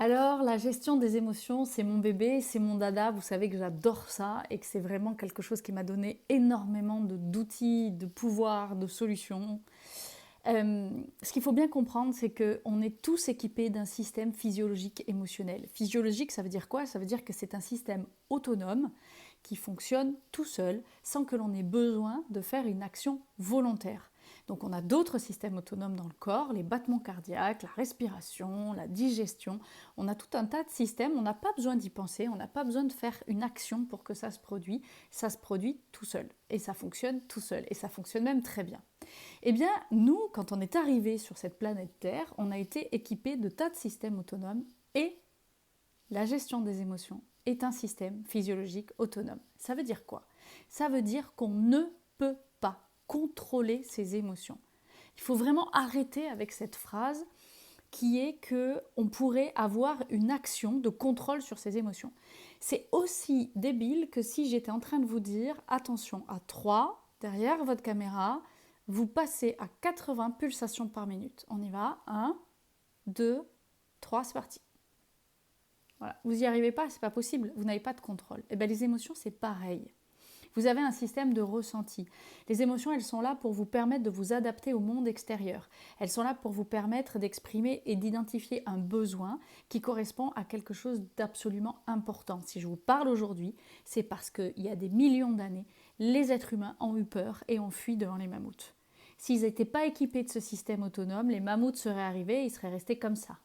Alors, la gestion des émotions, c'est mon bébé, c'est mon dada. Vous savez que j'adore ça et que c'est vraiment quelque chose qui m'a donné énormément d'outils, de pouvoirs, de solutions. Ce qu'il faut bien comprendre, c'est qu'on est tous équipés d'un système physiologique émotionnel. Physiologique, ça veut dire quoi? Ça veut dire que c'est un système autonome qui fonctionne tout seul sans que l'on ait besoin de faire une action volontaire. Donc on a d'autres systèmes autonomes dans le corps, les battements cardiaques, la respiration, la digestion. On a tout un tas de systèmes, on n'a pas besoin d'y penser, on n'a pas besoin de faire une action pour que ça se produise. Ça se produit tout seul et ça fonctionne tout seul et ça fonctionne même très bien. Eh bien, nous, quand on est arrivé sur cette planète Terre, on a été équipés de tas de systèmes autonomes et la gestion des émotions est un système physiologique autonome. Ça veut dire quoi? Ça veut dire qu'on ne peut pas contrôler ses émotions. Il faut vraiment arrêter avec cette phrase qui est qu'on pourrait avoir une action de contrôle sur ses émotions. C'est aussi débile que si j'étais en train de vous dire attention, à 3, derrière votre caméra, vous passez à 80 pulsations par minute. On y va. 1, 2, 3, c'est parti. Voilà. Vous n'y arrivez pas, c'est pas possible. Vous n'avez pas de contrôle. Et bien les émotions, c'est pareil. Vous avez un système de ressenti. Les émotions, elles sont là pour vous permettre de vous adapter au monde extérieur. Elles sont là pour vous permettre d'exprimer et d'identifier un besoin qui correspond à quelque chose d'absolument important. Si je vous parle aujourd'hui, c'est parce qu'il y a des millions d'années, les êtres humains ont eu peur et ont fui devant les mammouths. S'ils n'étaient pas équipés de ce système autonome, les mammouths seraient arrivés et ils seraient restés comme ça,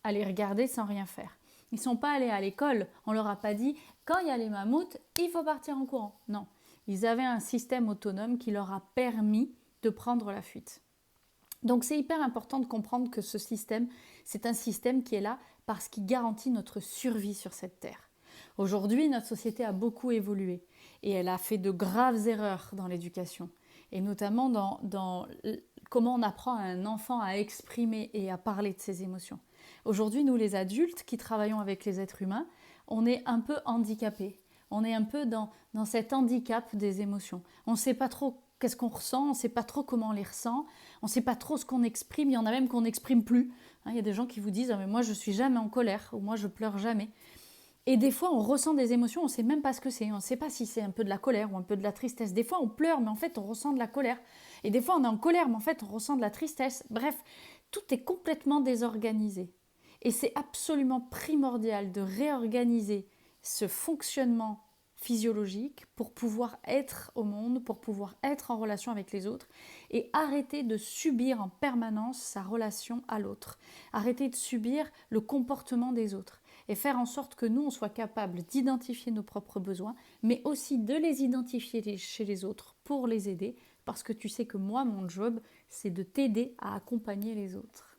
à les regarder sans rien faire. Ils ne sont pas allés à l'école, on ne leur a pas dit « quand il y a les mammouths, il faut partir en courant ». Non, ils avaient un système autonome qui leur a permis de prendre la fuite. Donc c'est hyper important de comprendre que ce système, c'est un système qui est là parce qu'il garantit notre survie sur cette terre. Aujourd'hui, notre société a beaucoup évolué et elle a fait de graves erreurs dans l'éducation, et notamment dans comment on apprend à un enfant à exprimer et à parler de ses émotions. Aujourd'hui, nous les adultes qui travaillons avec les êtres humains, on est un peu handicapés. On est un peu dans cet handicap des émotions. On ne sait pas trop qu'est-ce qu'on ressent, on ne sait pas trop comment on les ressent, on ne sait pas trop ce qu'on exprime, il y en a même qu'on n'exprime plus. Il y a des gens qui vous disent « mais moi je ne suis jamais en colère » ou « moi je pleure jamais ». Et des fois, on ressent des émotions, on ne sait même pas ce que c'est. On ne sait pas si c'est un peu de la colère ou un peu de la tristesse. Des fois, on pleure, mais en fait, on ressent de la colère. Et des fois, on est en colère, mais en fait, on ressent de la tristesse. Bref, tout est complètement désorganisé. Et c'est absolument primordial de réorganiser ce fonctionnement physiologique pour pouvoir être au monde, pour pouvoir être en relation avec les autres et arrêter de subir en permanence sa relation à l'autre. Arrêter de subir le comportement des autres et faire en sorte que nous, on soit capable d'identifier nos propres besoins, mais aussi de les identifier chez les autres pour les aider, parce que tu sais que moi, mon job, c'est de t'aider à accompagner les autres.